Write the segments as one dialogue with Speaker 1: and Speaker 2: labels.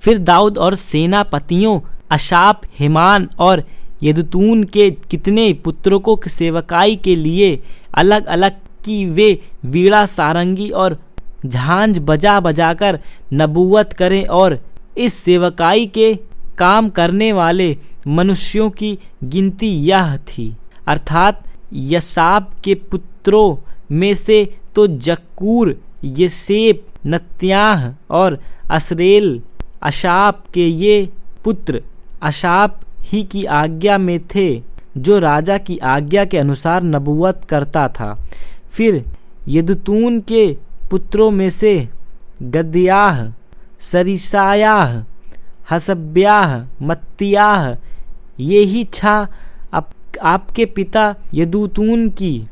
Speaker 1: फिर दाऊद और सेनापतियों अशाप, हेमान और यदूतून के कितने पुत्रों को सेवकाई के लिए अलग अलग की वे वीणा, सारंगी और झांझ बजा बजाकर नबूवत करें। और इस सेवकाई के काम करने वाले मनुष्यों की गिनती यह थी, अर्थात यशाब के पुत्रों में से तो जक्कूर, येसेप, नत्याह और असरेल अशाप के ये पुत्र अशाप ही की आज्ञा में थे, जो राजा की आज्ञा के अनुसार नबूवत करता था। फिर यदूतून के पुत्रों में से गद्याह, सरीसायाह, हसब्याह, मत्तियाह ये ही छा आपके पिता यदूतून की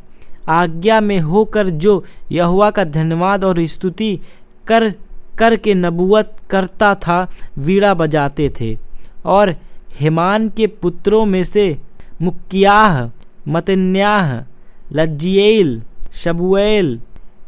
Speaker 1: आज्ञा में होकर जो यहोवा का धन्यवाद और स्तुति कर कर के नबूवत करता था, वीणा बजाते थे। और हेमान के पुत्रों में से मुक्कियाह, मतन्याह, लज्जिएल, शबूएल,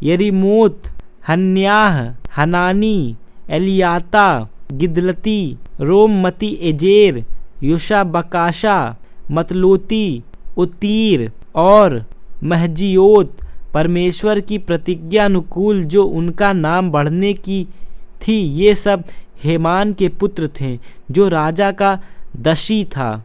Speaker 1: यरीमोत, हन्याह, हनानी, एलियाता, गिदलती, रोममती, एजेर, योशा बकाशा, मतलोती, उतीर और महजियोत परमेश्वर की प्रतिज्ञा अनुकूल जो उनका नाम बढ़ने की थी, ये सब हेमान के पुत्र थे, जो राजा का दशी था।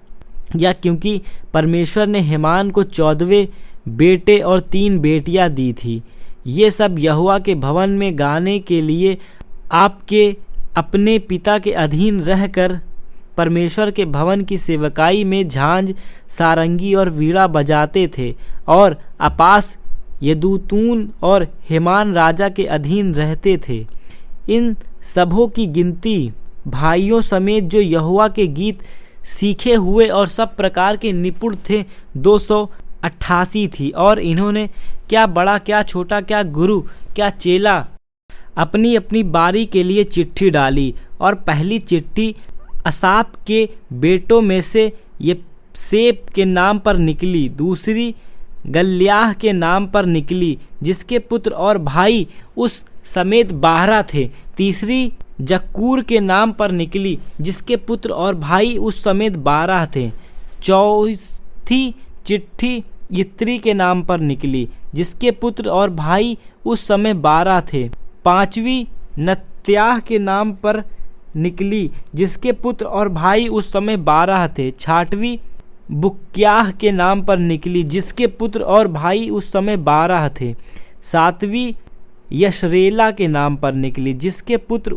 Speaker 1: या क्योंकि परमेश्वर ने हेमान को 14 बेटे और 3 बेटियां दी थी। ये सब यहोवा के भवन में गाने के लिए आपके अपने पिता के अधीन रहकर परमेश्वर के भवन की सेवकाई में झांझ, सारंगी और वीणा बजाते थे। और अपास, यदूतून और हेमान राजा के अधीन रहते थे। इन सबों की गिनती भाइयों समेत जो यहोवा के गीत सीखे हुए और सब प्रकार के निपुण थे 288 थी। और इन्होंने क्या बड़ा, क्या छोटा, क्या गुरु, क्या चेला अपनी अपनी बारी के लिए चिट्ठी डाली। और पहली चिट्ठी असाप के बेटों में से येसेप के नाम पर निकली, दूसरी गल्याह के नाम पर निकली जिसके पुत्र और भाई उस समेत 12 थे, तीसरी जक्कूर के नाम पर निकली जिसके पुत्र और भाई उस समेत 12 थे, चौथी चिट्ठी यित्री के नाम पर निकली जिसके पुत्र और भाई उस समय 12 थे, पांचवी नत्याह के नाम पर निकली जिसके पुत्र और भाई उस समय 12 थे, छठवीं बुक्याह के नाम पर निकली जिसके पुत्र और भाई उस समय 12 थे, सातवीं यशरेला के नाम पर निकली जिसके पुत्र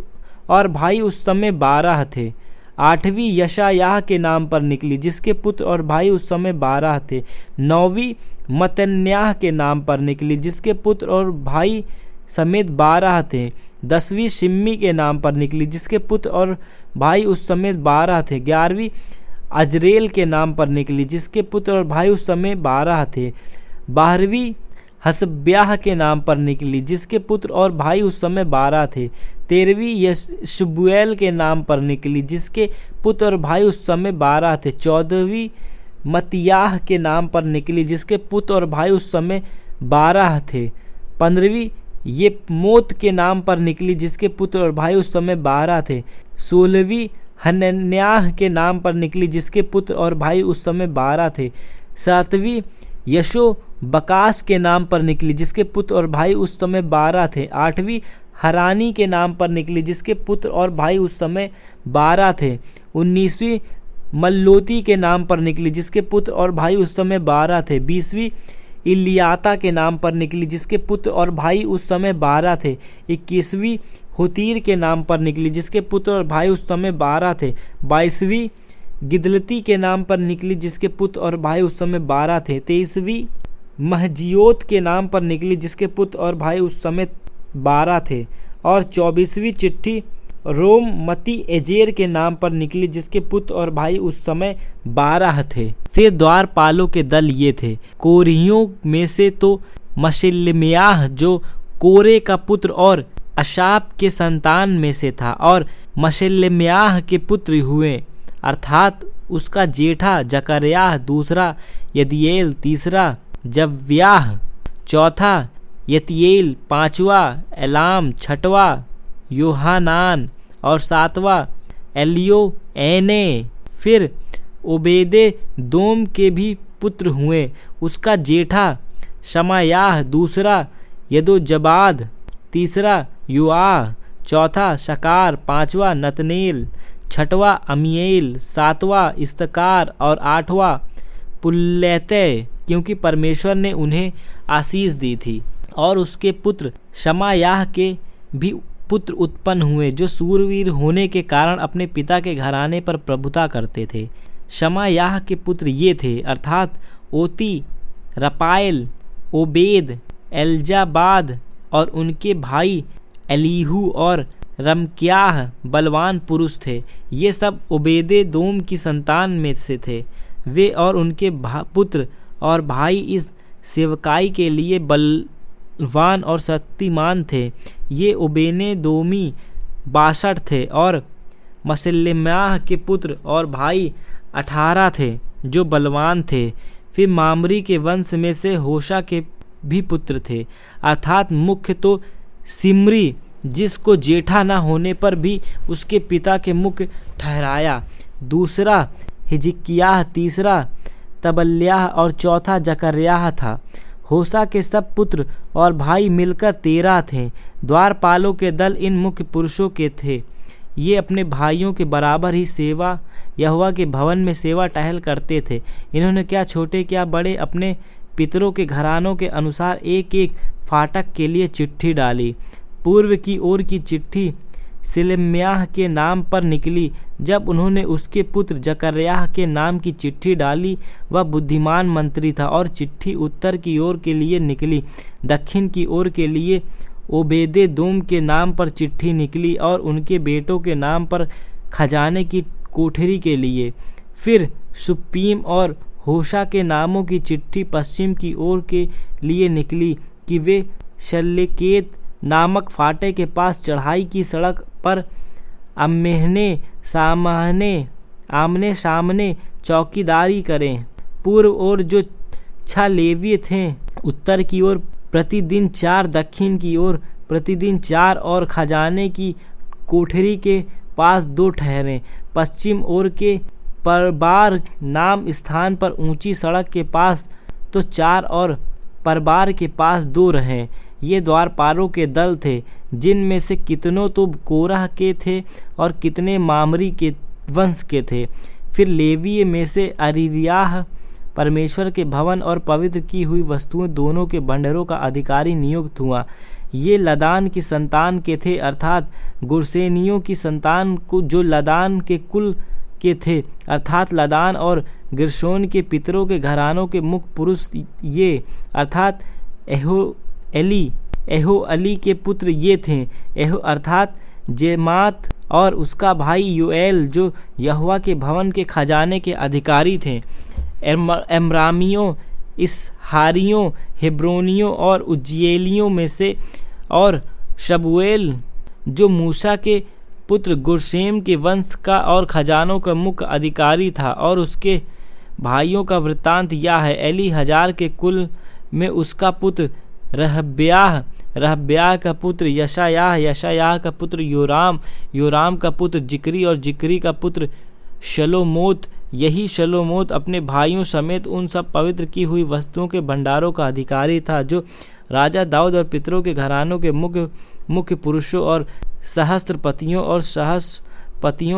Speaker 1: और भाई उस समय 12 थे, आठवीं यशायाह के नाम पर निकली जिसके पुत्र और भाई उस समय 12 थे, नौवीं मतन्याह के नाम पर निकली जिसके पुत्र और भाई समेत 12 थे, 10वीं शिम्मी के नाम पर निकली जिसके पुत्र और भाई उस समेत 12 थे, 11वीं अजरेल के नाम पर निकली जिसके पुत्र और भाई उस समय 12 थे, 12वीं हसब्याह के नाम पर निकली जिसके पुत्र और भाई उस समय 12 थे, 13वीं यशबूएल के नाम पर निकली जिसके पुत्र और भाई उस समय 12 थे, 14वीं मतियाह के नाम पर निकली जिसके पुत्र और भाई उस समय 12 थे, 15वीं येपमोत के नाम पर निकली जिसके पुत्र और भाई उस समय 12 थे, 16वीं हनन्याह के नाम पर निकली जिसके पुत्र और भाई उस समय 12 थे, 7वीं यशो बकास के नाम पर निकली जिसके पुत्र और भाई उस समय 12 थे, 8वीं हरानी के नाम पर निकली जिसके पुत्र और भाई उस समय 12 थे, 19वीं मल्लोती के नाम पर निकली जिसके पुत्र और भाई उस समय 12 थे, 20वीं इलियाता के नाम पर निकली जिसके पुत्र और भाई उस समय 12 थे, 21वीं होतीर के नाम पर निकली जिसके पुत्र और भाई उस समय 12 थे, 22वीं गिदलती के नाम पर निकली जिसके पुत्र और भाई उस समय 12 थे, 23वीं महजियोत के नाम पर निकली जिसके पुत्र और भाई उस समय 12 थे, और 24वीं चिट्ठी रोममती एजेर के नाम पर निकली जिसके पुत्र और भाई उस समय 12 थे। फिर द्वारपालों के दल ये थे, कोरहियों में से तो मशेलम्याह जो कोरे का पुत्र और अशाप के संतान में से था, और मशेलम्याह के पुत्र हुए, अर्थात उसका जेठा जकर्याह, दूसरा यदिएल, तीसरा जव्याह, चौथा यतिएल, पांचवा एलाम, छठवा योहानान और सातवां एलियोएने। फिर ओबेदे दोम के भी पुत्र हुए। उसका जेठा शमायाह, दूसरा यदोजबाद, तीसरा युआ, चौथा शकार, पांचवा नतनेल, छठवा अमीएल, सातवां इस्तकार और आठवां पुल्लैतै, क्योंकि परमेश्वर ने उन्हें आशीष दी थी। और उसके पुत्र शमायाह के भी पुत्र उत्पन्न हुए, जो सूरवीर होने के कारण अपने पिता के घराने पर प्रभुता करते थे। शमायाह के पुत्र ये थे, अर्थात ओती, रपायल, ओबेद, एल्जाबाद और उनके भाई एलीहू और रमक्याह बलवान पुरुष थे। ये सब ओबेदे दोम की संतान में से थे। वे और उनके पुत्र और भाई इस सेवकाई के लिए बलवान और शक्तिमान थे। ये ओबेने दोमी 62 थे और मसल्लेमाह के पुत्र और भाई 18 थे जो बलवान थे। फिर मामरी के वंश में से होशा के भी पुत्र थे, अर्थात मुख्य तो सिमरी, जिसको जेठा न होने पर भी उसके पिता के मुख्य ठहराया, दूसरा हिजकिय्याह, तीसरा तबल्याह और चौथा जकर्याह था। होशा के सब पुत्र और भाई मिलकर 13 थे। द्वारपालों के दल इन मुख्य पुरुषों के थे। ये अपने भाइयों के बराबर ही सेवा यहोवा के भवन में सेवा टहल करते थे। इन्होंने क्या छोटे क्या बड़े अपने पितरों के घरानों के अनुसार एक एक फाटक के लिए चिट्ठी डाली। पूर्व की ओर की चिट्ठी सिलम्याह के नाम पर निकली। जब उन्होंने उसके पुत्र जकर्याह के नाम की चिट्ठी डाली, वह बुद्धिमान मंत्री था। और चिट्ठी उत्तर की ओर के लिए निकली। दक्षिण की ओर के लिए ओबेदे दोम के नाम पर चिट्ठी निकली और उनके बेटों के नाम पर खजाने की कोठरी के लिए। फिर सुप्पीम और होशा के नामों की चिट्ठी पश्चिम की ओर के लिए निकली कि वे शल्लेकेत नामक फाटे के पास चढ़ाई की सड़क पर आमने सामने चौकीदारी करें। पूर्व ओर जो 6 लेवीय थे, उत्तर की ओर प्रतिदिन 4, दक्षिण की ओर प्रतिदिन 4 और खजाने की कोठरी के पास 2 ठहरें। पश्चिम ओर के परबार नाम स्थान पर ऊंची सड़क के पास तो 4 और परबार के पास 2 रहें। ये द्वारपालों के दल थे, जिनमें से कितनों तो कोरह के थे और कितने मामरी के वंश के थे। फिर लेवीय में से अरीरियाह परमेश्वर के भवन और पवित्र की हुई वस्तुएं दोनों के भंडारों का अधिकारी नियुक्त हुआ। ये लदान की संतान के थे, अर्थात गुरसेनियों की संतान को, जो लदान के कुल के थे, अर्थात लदान और गिरशोन के पितरों के घरानों के मुख्य पुरुष ये, अर्थात एहो अली के पुत्र ये थे। एहो अर्थात जेमात और उसका भाई योएल, जो यहोवा के भवन के खजाने के अधिकारी थे। एमरामियों, इसहारियों, हेब्रोनियों और उज्जिएलियों में से, और शबूएल जो मूसा के पुत्र गुरशेम के वंश का और खजानों का मुख्य अधिकारी था। और उसके भाइयों का वृत्तांत यह है। एली हजार के कुल में उसका पुत्र रहब्याह का पुत्र यशायाह का पुत्र योराम का पुत्र जिक्री और जिक्री का पुत्र शलोमोत। यही शलोमोत अपने भाइयों समेत उन सब पवित्र की हुई वस्तुओं के भंडारों का अधिकारी था, जो राजा दाऊद और पितरों के घरानों के मुख्य पुरुषों और सहस्त्रपतियों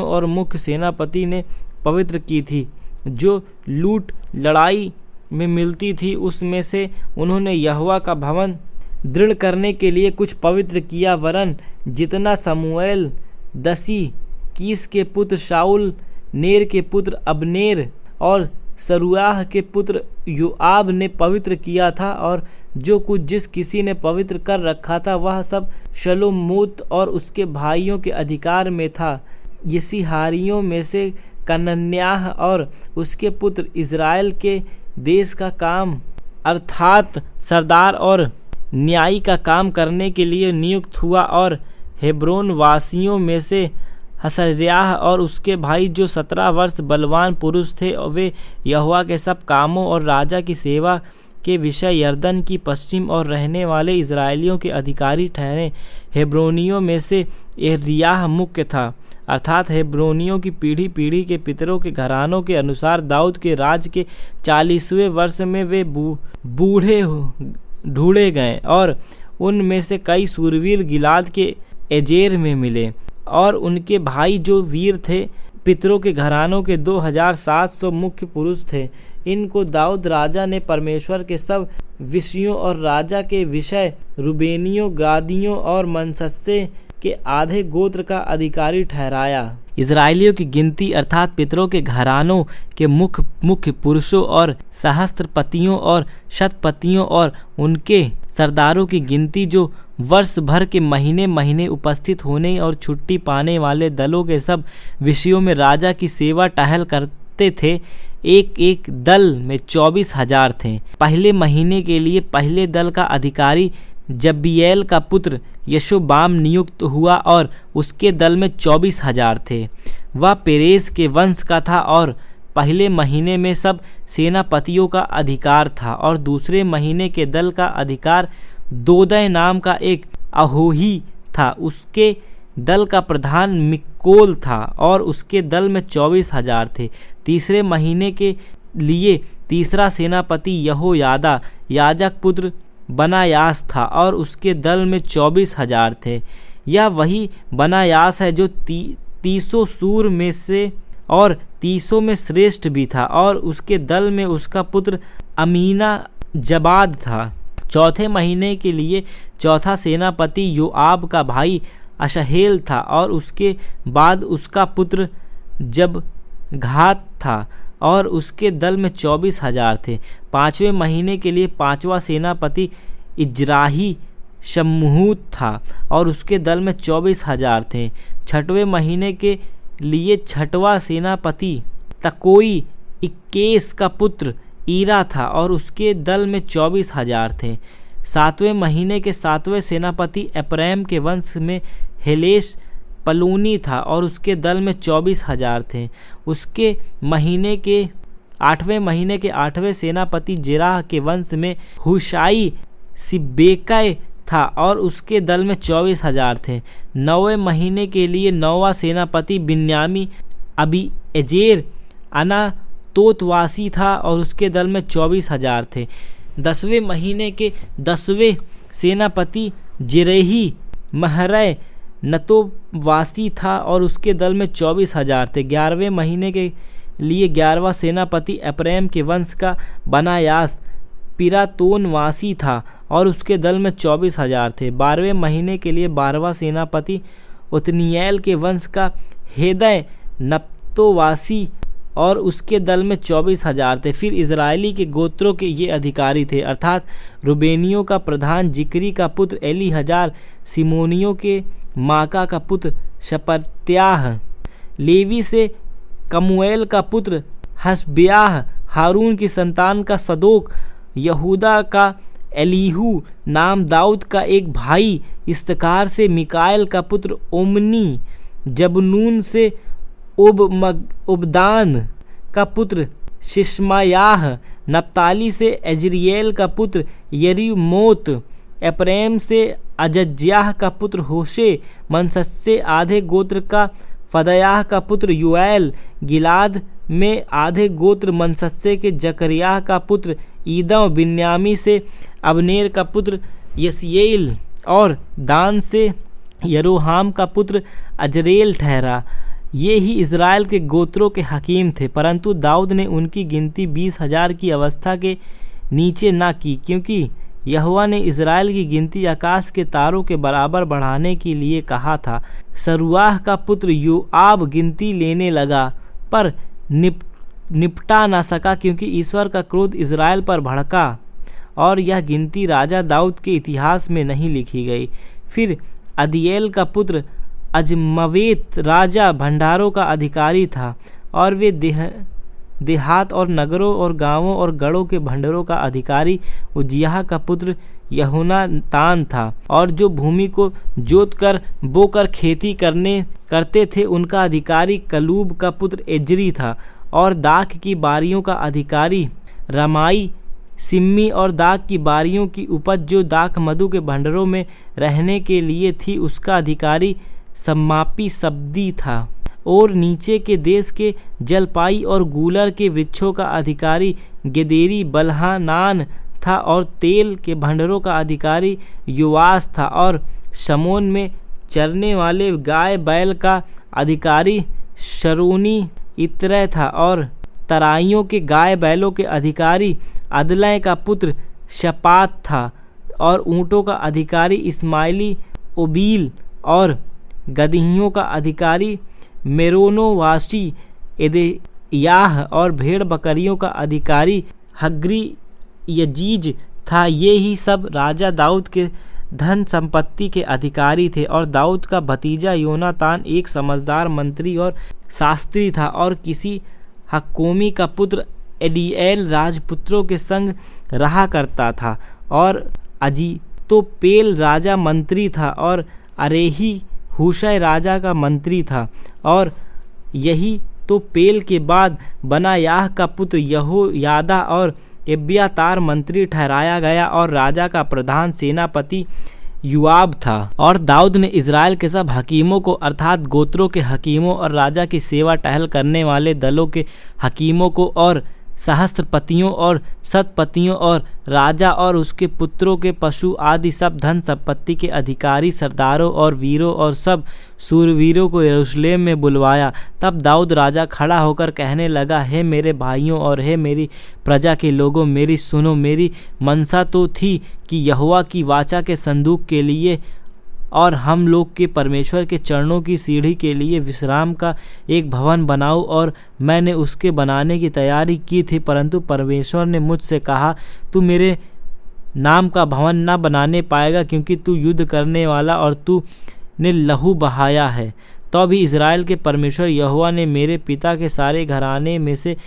Speaker 1: और मुख्य सेनापति ने पवित्र की थी। जो लूट लड़ाई में मिलती थी, उसमें से उन्होंने यहोवा का भवन दृढ़ करने के लिए कुछ पवित्र किया, वरन जितना समूएल दसी, कीस के पुत्र शाऊल, नेर के पुत्र अबनेर और सरुयाह के पुत्र योआब ने पवित्र किया था। और जो कुछ जिस किसी ने पवित्र कर रखा था, वह सब शलोमोत और उसके भाइयों के अधिकार में था। यिसहारियों में से कनन्याह और उसके पुत्र इज़राइल के देश का काम, अर्थात सरदार और न्यायी का काम करने के लिए नियुक्त हुआ। और हेब्रोन वासियों में से हसर्याह और उसके भाई, जो 17 वर्ष बलवान पुरुष थे, और वे यहोवा के सब कामों और राजा की सेवा के विषय यर्दन की पश्चिम और रहने वाले इजराइलियों के अधिकारी ठहरे। हेब्रोनियों में से एरियाह मुख्य था, अर्थात हेब्रोनियों की पीढ़ी पीढ़ी के पितरों के घरानों के अनुसार दाऊद के राज के 40वें वर्ष में वे बूढ़े ढूंढे गए और उनमें से कई सूरवीर गिलाद के एजेर में मिले और उनके भाई जो वीर थे पितरों के घरानों के 2700 मुख्य पुरुष थे। इनको दाऊद राजा ने परमेश्वर के सब विषयों और राजा के विषय रूबेनियों, गादियों और मनश्शे के आधे गोत्र का अधिकारी ठहराया। इजराइलियों की गिनती अर्थात पितरों के घरानों के मुख्य पुरुषों और सहस्त्रपतियों और शतपतियों और उनके सरदारों की गिनती जो वर्ष भर के महीने महीने उपस्थित होने और छुट्टी पाने वाले दलों के सब विषयों में राजा की सेवा टहल करते थे, एक एक दल में 24,000 थे। पहले महीने के लिए पहले दल का अधिकारी जब्बिएल का पुत्र यशोबाम नियुक्त हुआ और उसके दल में 24,000 थे। वह पेरेस के वंश का था और पहले महीने में सब सेनापतियों का अधिकार था। और दूसरे महीने के दल का अधिकार दोदै नाम का एक अहोही था, उसके दल का प्रधान मिकोल था और उसके दल में 24,000 थे। तीसरे महीने के लिए तीसरा सेनापति यहोयादा याजक पुत्र बनायास था और उसके दल में 24,000 थे। यह वही बनायास है जो 300 सूर में से और 300 में श्रेष्ठ भी था और उसके दल में उसका पुत्र अमीना जबाद था। चौथे महीने के लिए चौथा सेनापति योआब का भाई अशहेल था और उसके बाद उसका पुत्र जब घात था और उसके दल में 24,000 थे। पाँचवें महीने के लिए पाँचवा सेनापति इजराही शम्हूत था और उसके दल में 24,000 थे। छठवें महीने के लिए छठवां सेनापति तकोई इक्केस का पुत्र ईरा था और उसके दल में 24,000 थे। सातवें महीने के सातवें सेनापति एप्रैम के वंश में हेलेश पलूनी था और उसके दल में 24,000 थे। उसके महीने के आठवें महीने के आठवें सेनापति जेराह के वंश में हुशाई सिब्बेकै था और उसके दल में 24,000 थे। नौवें महीने के लिए नौवां सेनापति बिन्यामी अबी एजेर अनातोतवासी था और उसके दल में 24,000 थे। 10वें महीने के 10वें सेनापति जिरेही महरै नतोवासी था और उसके दल में 24,000 थे। 11वें महीने के लिए 11वां सेनापति एप्रैम के वंश का बनायास पिरातोनवासी था और उसके दल में 24,000 थे। 12वें महीने के लिए 12वां सेनापति उतनिएल के वंश का हेदै नप्तोवासी और उसके दल में 24,000 थे। फिर इजराइली के गोत्रों के ये अधिकारी थे अर्थात रूबेनियों का प्रधान जिक्री का पुत्र एलीहजार, सिमोनियों के माका का पुत्र शपत्याह, लेवी से कमुएल का पुत्र हशब्याह, हारून की संतान का सदोक, यहूदा का एलीहू नाम दाऊद का एक भाई, इस्तकार से मिकाएल का पुत्र ओमनी, जबनून से उबदान का पुत्र शिशमायाह, नप्ताली से एजरिएल का पुत्र यरीमोत, एप्रैम से अजज्याह का पुत्र होशे, मनश्शे आधे गोत्र का फदयाह का पुत्र युएल, गिलाद में आधे गोत्र मनश्शे के जकरियाह का पुत्र ईदम, बिन्यामी से अबनेर का पुत्र यसीएल और दान से यरोहाम का पुत्र अजरेल ठहरा। ये ही इज़राइल के गोत्रों के हकीम थे, परंतु दाऊद ने उनकी गिनती 20,000 की अवस्था के नीचे ना की, क्योंकि यहोवा ने इज़राइल की गिनती आकाश के तारों के बराबर बढ़ाने के लिए कहा था। सरुआह का पुत्र योआब गिनती लेने लगा पर निपटा ना सका, क्योंकि ईश्वर का क्रोध इज़राइल पर भड़का और यह गिनती राजा दाऊद के इतिहास में नहीं लिखी गई। फिर अदीएल का पुत्र अजमवेत राजा भंडारों का अधिकारी था और वे देहात और नगरों और गांवों और गढ़ों के भंडारों का अधिकारी उजियाह का पुत्र यहोनातान था। और जो भूमि को जोत कर बोकर खेती करते थे उनका अधिकारी कलूब का पुत्र एजरी था। और दाख की बारियों का अधिकारी रमाई सिम्मी और दाख की बारियों की उपज जो दाख मधु के भंडारों में रहने के लिए थी उसका अधिकारी सम्मापी सब्दी था। और नीचे के देश के जलपाई और गूलर के वृक्षों का अधिकारी गेदेरी बल्हानान था, और तेल के भंडारों का अधिकारी युवास था, और शमोन में चरने वाले गाय बैल का अधिकारी शरूनी इत्रै था, और तराइयों के गाय बैलों के अधिकारी अदलै का पुत्र शपात था, और ऊँटों का अधिकारी इस्माइली ओबील, और गदहियों का अधिकारी मेरोनोवासी एदेयाह, और भेड़ बकरियों का अधिकारी हग्री यजीज था। ये ही सब राजा दाऊद के धन संपत्ति के अधिकारी थे। और दाऊद का भतीजा योनातान एक समझदार मंत्री और शास्त्री था, और किसी हक्कोमी का पुत्र एलीएल राजपुत्रों के संग रहा करता था, और अजीतोपेल राजा मंत्री था, और अरेही हुशै राजा का मंत्री था, और यही तो पेल के बाद बनायाह का पुत्र यहोयादा और एब्यातार मंत्री ठहराया गया, और राजा का प्रधान सेनापति युआब था। और दाऊद ने इज़राइल के सब हकीमों को अर्थात गोत्रों के हकीमों और राजा की सेवा टहल करने वाले दलों के हकीमों को और सहस्त्रपतियों और शतपतियों और राजा और उसके पुत्रों के पशु आदि सब धन संपत्ति के अधिकारी सरदारों और वीरों और सब सूरवीरों को यरूशलेम में बुलवाया। तब दाऊद राजा खड़ा होकर कहने लगा, हे मेरे भाइयों और हे मेरी प्रजा के लोगों, मेरी सुनो। मेरी मनसा तो थी कि यहोवा की वाचा के संदूक के लिए और हम लोग के परमेश्वर के चरणों की सीढ़ी के लिए विश्राम का एक भवन बनाऊं, और मैंने उसके बनाने की तैयारी की थी। परंतु परमेश्वर ने मुझसे कहा, तू मेरे नाम का भवन न बनाने पाएगा, क्योंकि तू युद्ध करने वाला और तू ने लहू बहाया है। तो भी इज़राइल के परमेश्वर यहोवा ने मेरे पिता के सारे घराने में से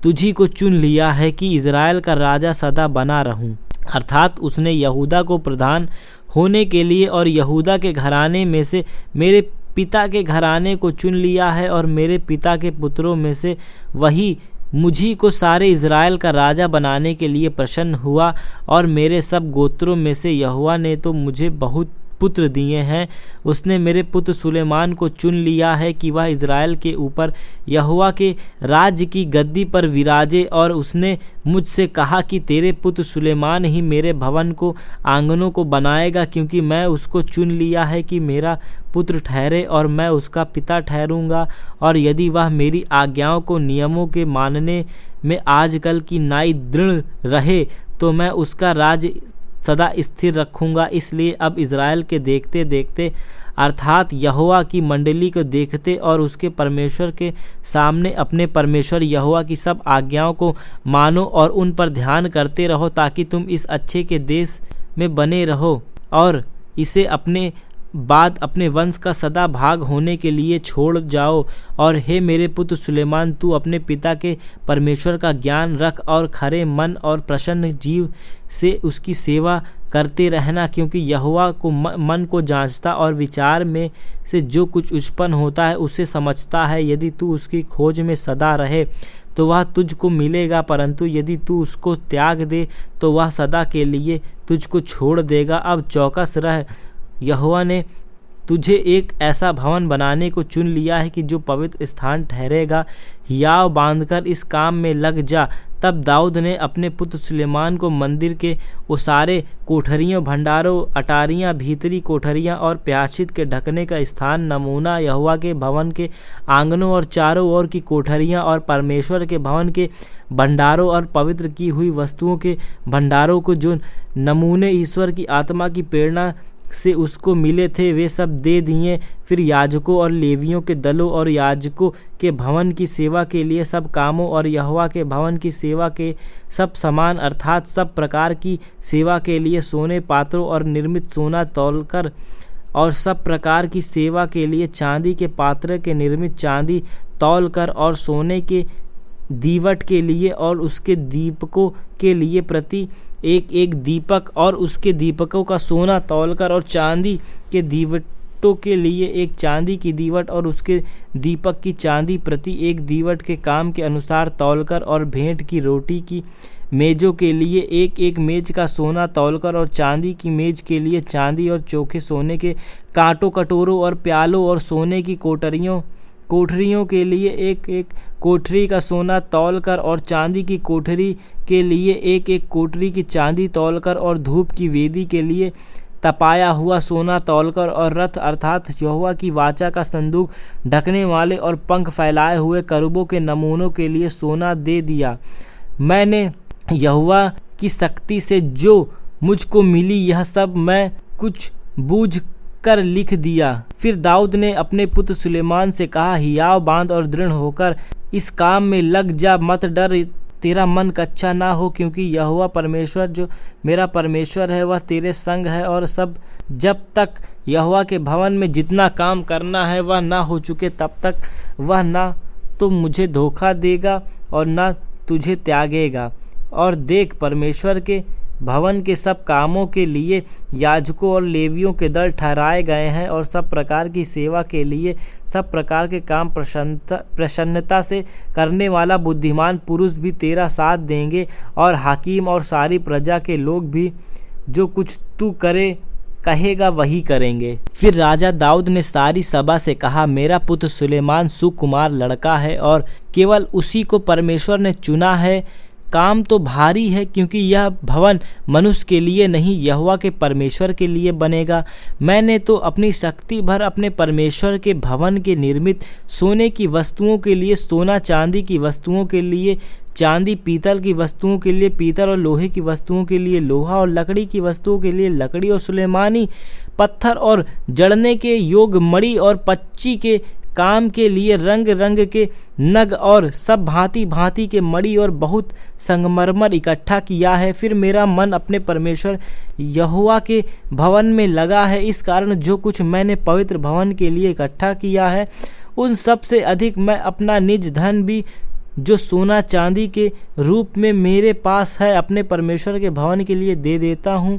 Speaker 1: तुझी को चुन लिया है कि इज़राइल का राजा सदा बना रहूं। अर्थात उसने यहूदा को प्रधान होने के लिए और यहूदा के घराने में से मेरे पिता के घराने को चुन लिया है, और मेरे पिता के पुत्रों में से वही मुझी को सारे इज़राइल का राजा बनाने के लिए प्रसन्न हुआ। और मेरे सब गोत्रों में से यहोवा ने तो मुझे बहुत पुत्र दिए हैं। उसने मेरे पुत्र सुलेमान को चुन लिया है कि वह इज़राइल के ऊपर यहोवा के राज्य की गद्दी पर विराजे। और उसने मुझसे कहा कि तेरे पुत्र सुलेमान ही मेरे भवन को आंगनों को बनाएगा, क्योंकि मैं उसको चुन लिया है कि मेरा पुत्र ठहरे और मैं उसका पिता ठहरूंगा। और यदि वह मेरी आज्ञाओं को नियमों के मानने में आजकल की नाई दृढ़ रहे, तो मैं उसका राज सदा स्थिर रखूँगा। इसलिए अब इज़राइल के देखते देखते अर्थात यहोवा की मंडली को देखते और उसके परमेश्वर के सामने अपने परमेश्वर यहोवा की सब आज्ञाओं को मानो और उन पर ध्यान करते रहो, ताकि तुम इस अच्छे के देश में बने रहो और इसे अपने बाद अपने वंश का सदा भाग होने के लिए छोड़ जाओ। और हे मेरे पुत्र सुलेमान, तू अपने पिता के परमेश्वर का ज्ञान रख और खरे मन और प्रसन्न जीव से उसकी सेवा करते रहना, क्योंकि यहोवा को मन को जांचता और विचार में से जो कुछ उत्पन्न होता है उसे समझता है। यदि तू उसकी खोज में सदा रहे तो वह तुझको मिलेगा, परंतु यदि तू उसको त्याग दे तो वह सदा के लिए तुझको छोड़ देगा। अब चौकस रह, यहोवा ने तुझे एक ऐसा भवन बनाने को चुन लिया है कि जो पवित्र स्थान ठहरेगा। हियाव बांधकर इस काम में लग जा। तब दाऊद ने अपने पुत्र सुलेमान को मंदिर के उसारे, कोठरियों, भंडारों, अटारियां, भीतरी कोठरियां और प्याचित के ढकने का स्थान, नमूना, यहोवा के भवन के आंगनों और चारों ओर की कोठरियां और परमेश्वर के भवन के भंडारों और पवित्र की हुई वस्तुओं के भंडारों को जो नमूने ईश्वर की आत्मा की प्रेरणा से उसको मिले थे, वे सब दे दिए। फिर याजकों और लेवियों के दलों और याजकों के भवन की सेवा के लिए सब कामों और यहोवा के भवन की सेवा के सब सामान अर्थात सब प्रकार की सेवा के लिए सोने पात्रों और निर्मित सोना तौलकर और सब प्रकार की सेवा के लिए चांदी के पात्र के निर्मित चांदी तौलकर और सोने के दीवट के लिए और उसके दीपकों के लिए प्रति एक एक दीपक और उसके दीपकों का सोना तौलकर और चांदी के दीवटों के लिए एक चांदी की दीवट और उसके दीपक की चांदी प्रति एक दीवट के काम के अनुसार तौलकर और भेंट की रोटी की मेज़ों के लिए एक एक मेज का सोना तौलकर और चांदी की मेज के लिए चांदी और चोखे सोने के कांटों, कटोरों और प्यालों और सोने की कोटरियों कोठरियों के लिए एक एक कोठरी का सोना तौलकर और चांदी की कोठरी के लिए एक एक कोठरी की चांदी तौलकर और धूप की वेदी के लिए तपाया हुआ सोना तौलकर और रथ अर्थात यहोवा की वाचा का संदूक ढकने वाले और पंख फैलाए हुए करूबों के नमूनों के लिए सोना दे दिया। मैंने यहोवा की शक्ति से जो मुझको मिली यह सब मैं कुछ बूझ कर लिख दिया। फिर दाऊद ने अपने पुत्र सुलेमान से कहा, हियाव बांध और दृढ़ होकर इस काम में लग जा, मत डर, तेरा मन कच्चा ना हो, क्योंकि यहोवा परमेश्वर जो मेरा परमेश्वर है वह तेरे संग है। और सब जब तक यहोवा के भवन में जितना काम करना है वह ना हो चुके तब तक वह ना तो मुझे धोखा देगा और ना तुझे त्यागेगा। और देख, परमेश्वर के भवन के सब कामों के लिए याजकों और लेवियों के दल ठहराए गए हैं और सब प्रकार की सेवा के लिए सब प्रकार के काम प्रसन्नता से करने वाला बुद्धिमान पुरुष भी तेरा साथ देंगे और हाकिम और सारी प्रजा के लोग भी जो कुछ तू कहेगा वही करेंगे। फिर राजा दाऊद ने सारी सभा से कहा, मेरा पुत्र सुलेमान सुकुमार लड़का है और केवल उसी को परमेश्वर ने चुना है। काम तो भारी है, क्योंकि यह भवन मनुष्य के लिए नहीं यहोवा के परमेश्वर के लिए बनेगा। मैंने तो अपनी शक्ति भर अपने परमेश्वर के भवन के निर्मित सोने की वस्तुओं के लिए सोना, चांदी की वस्तुओं के लिए चांदी, पीतल की वस्तुओं के लिए पीतल और लोहे की वस्तुओं के लिए लोहा और लकड़ी की वस्तुओं के लिए लकड़ी और सुलेमानी पत्थर और जड़ने के योग मणि और पच्ची के काम के लिए रंग रंग के नग और सब भांति भांति के मणि और बहुत संगमरमर इकट्ठा किया है। फिर मेरा मन अपने परमेश्वर यहोवा के भवन में लगा है। इस कारण जो कुछ मैंने पवित्र भवन के लिए इकट्ठा किया है उन सब से अधिक मैं अपना निज धन भी जो सोना चांदी के रूप में मेरे पास है अपने परमेश्वर के भवन के लिए दे देता हूँ,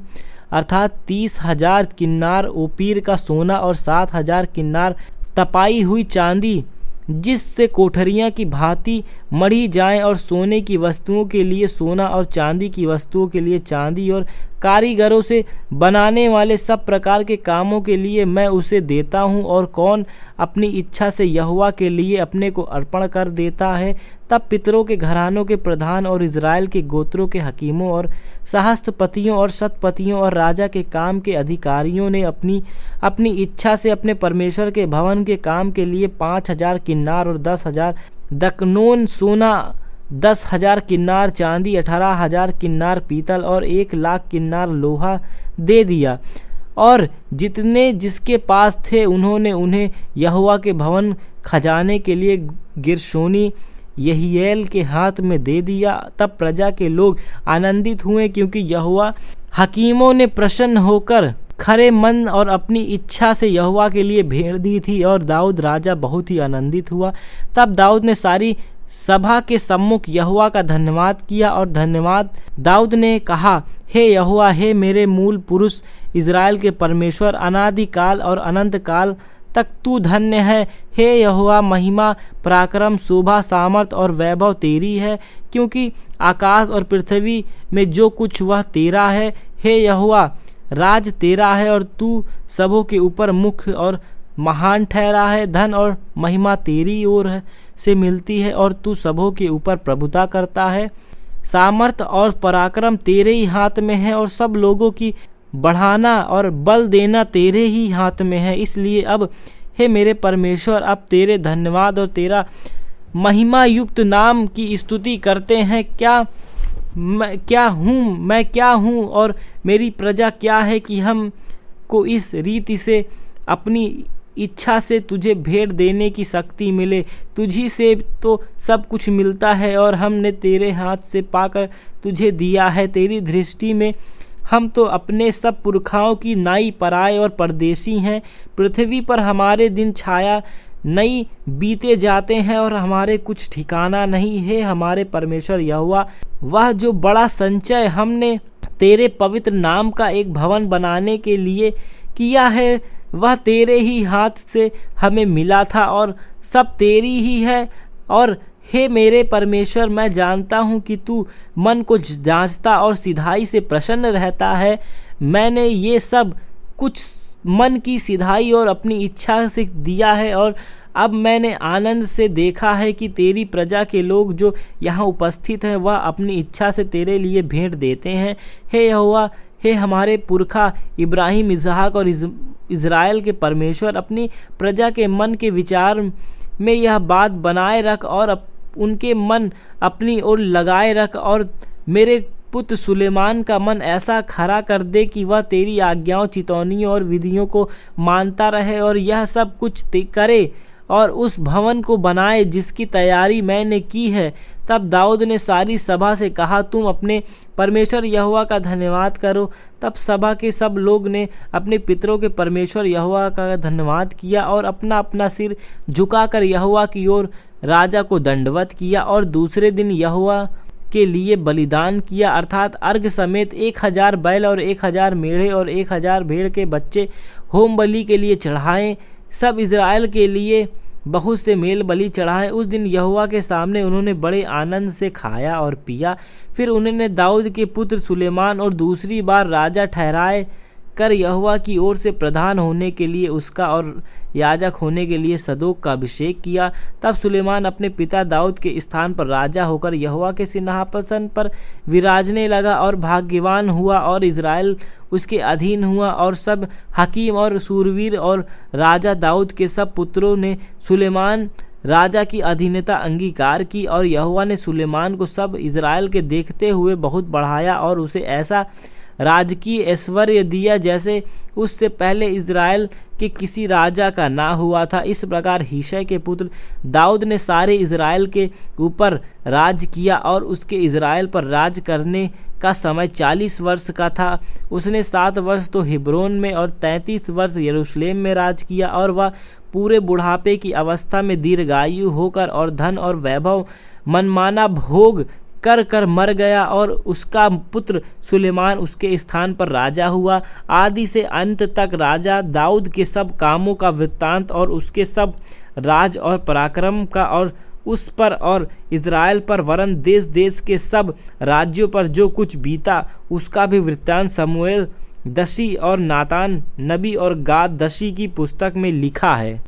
Speaker 1: अर्थात 30,000 किन्नार ओपीर का सोना और 7,000 किन्नार तपाई हुई चांदी, जिससे कोठरियाँ की भांति मढ़ी जाएं, और सोने की वस्तुओं के लिए सोना और चांदी की वस्तुओं के लिए चांदी, और कारीगरों से बनाने वाले सब प्रकार के कामों के लिए मैं उसे देता हूँ। और कौन अपनी इच्छा से यहोवा के लिए अपने को अर्पण कर देता है। तब पितरों के घरानों के प्रधान और इज़राइल के गोत्रों के हकीमों और सहस्त्रपतियों और शतपतियों और राजा के काम के अधिकारियों ने अपनी अपनी इच्छा से अपने परमेश्वर के भवन के काम के लिए 5,000 किन्नार और 10,000 दकनोन सोना, 10,000 किन्नार चांदी, 18,000 किन्नार पीतल और 1,00,000 किन्नार लोहा दे दिया। और जितने जिसके पास थे उन्होंने उन्हें यहोवा के भवन खजाने के लिए गिरशोनी यहीएल के हाथ में दे दिया। तब प्रजा के लोग आनंदित हुए, क्योंकि यहोवा हकीमों ने प्रसन्न होकर खरे मन और अपनी इच्छा से यहोवा के लिए भेड़ दी थी। और दाऊद राजा बहुत ही आनंदित हुआ। तब दाऊद ने सारी सभा के सम्मुख यहोवा का धन्यवाद किया और धन्यवाद दाऊद ने कहा, हे यहोवा, हे मेरे मूल पुरुष इज़राइल के परमेश्वर, अनादिकाल और अनंत काल तक तू धन्य है। हे यहोवा, महिमा, पराक्रम, शोभा, सामर्थ और वैभव तेरी है, क्योंकि आकाश और पृथ्वी में जो कुछ वह तेरा है। हे यहोवा, राज तेरा है और तू सबों के ऊपर मुख्य और महान ठहरा है। धन और महिमा तेरी ओर से मिलती है और तू सबों के ऊपर प्रभुता करता है। सामर्थ और पराक्रम तेरे ही हाथ में है और सब लोगों की बढ़ाना और बल देना तेरे ही हाथ में है। इसलिए अब हे मेरे परमेश्वर, अब तेरे धन्यवाद और तेरा महिमा युक्त नाम की स्तुति करते हैं। मैं क्या हूँ और मेरी प्रजा क्या है कि हम को इस रीति से अपनी इच्छा से तुझे भेंट देने की शक्ति मिले। तुझी से तो सब कुछ मिलता है और हमने तेरे हाथ से पाकर तुझे दिया है। तेरी दृष्टि में हम तो अपने सब पुरखाओं की नाई पराए और परदेसी हैं। पृथ्वी पर हमारे दिन छाया नई बीते जाते हैं और हमारे कुछ ठिकाना नहीं है। हमारे परमेश्वर यहोवा, वह जो बड़ा संचय हमने तेरे पवित्र नाम का एक भवन बनाने के लिए किया है, वह तेरे ही हाथ से हमें मिला था और सब तेरी ही है। और हे मेरे परमेश्वर, मैं जानता हूँ कि तू मन को जांचता और सिधाई से प्रसन्न रहता है। मैंने ये सब कुछ मन की सिधाई और अपनी इच्छा से दिया है और अब मैंने आनंद से देखा है कि तेरी प्रजा के लोग जो यहाँ उपस्थित हैं वह अपनी इच्छा से तेरे लिए भेंट देते हैं। हे यहोवा, हे हमारे पुरखा इब्राहिम, इसहाक और इज़राइल के परमेश्वर, अपनी प्रजा के मन के विचार में यह बात बनाए रख और उनके मन अपनी ओर लगाए रख, और मेरे पुत्र सुलेमान का मन ऐसा खरा कर दे कि वह तेरी आज्ञाओं, चितौनियों और विधियों को मानता रहे और यह सब कुछ करे और उस भवन को बनाए जिसकी तैयारी मैंने की है। तब दाऊद ने सारी सभा से कहा, तुम अपने परमेश्वर यहोवा का धन्यवाद करो। तब सभा के सब लोग ने अपने पितरों के परमेश्वर यहोवा का धन्यवाद किया और अपना अपना सिर झुकाकर यहोवा की ओर राजा को दंडवत किया। और दूसरे दिन यहोवा के लिए बलिदान किया, अर्थात अर्घ समेत 1000 बैल और 1000 मेढ़े और 1000 भेड़ के बच्चे होम बलि के लिए चढ़ाएं। सब इज़राइल के लिए बहुत से मेल बलि चढ़ाएं। उस दिन यहोवा के सामने उन्होंने बड़े आनंद से खाया और पिया। फिर उन्होंने दाऊद के पुत्र सुलेमान और दूसरी बार राजा ठहराए कर यहोवा की ओर से प्रधान होने के लिए उसका और याजक होने के लिए सदोक का अभिषेक किया। तब सुलेमान अपने पिता दाऊद के स्थान पर राजा होकर यहोवा के सिंहासन पर विराजने लगा और भाग्यवान हुआ, और इज़राइल उसके अधीन हुआ। और सब हकीम और सूरवीर और राजा दाऊद के सब पुत्रों ने सुलेमान राजा की अधीनता अंगीकार की। और यहोवा ने सुलेमान को सब इज़राइल के देखते हुए बहुत बढ़ाया और उसे ऐसा राजकीय ऐश्वर्य दिया जैसे उससे पहले इज़राइल के किसी राजा का ना हुआ था। इस प्रकार यिशै के पुत्र दाऊद ने सारे इज़राइल के ऊपर राज किया, और उसके इज़राइल पर राज करने का समय 40 वर्ष का था। उसने 7 वर्ष तो हिब्रोन में और 33 वर्ष यरूशलेम में राज किया, और वह पूरे बुढ़ापे की अवस्था में दीर्घायु होकर और धन और वैभव मनमाना भोग कर कर मर गया। और उसका पुत्र सुलेमान उसके स्थान पर राजा हुआ। आदि से अंत तक राजा दाऊद के सब कामों का वृत्तांत और उसके सब राज और पराक्रम का और उस पर और इज़राइल पर वरन देश देश के सब राज्यों पर जो कुछ बीता उसका भी वृत्तांत शमूएल दशी और नातान नबी और गाद दशी की पुस्तक में लिखा है।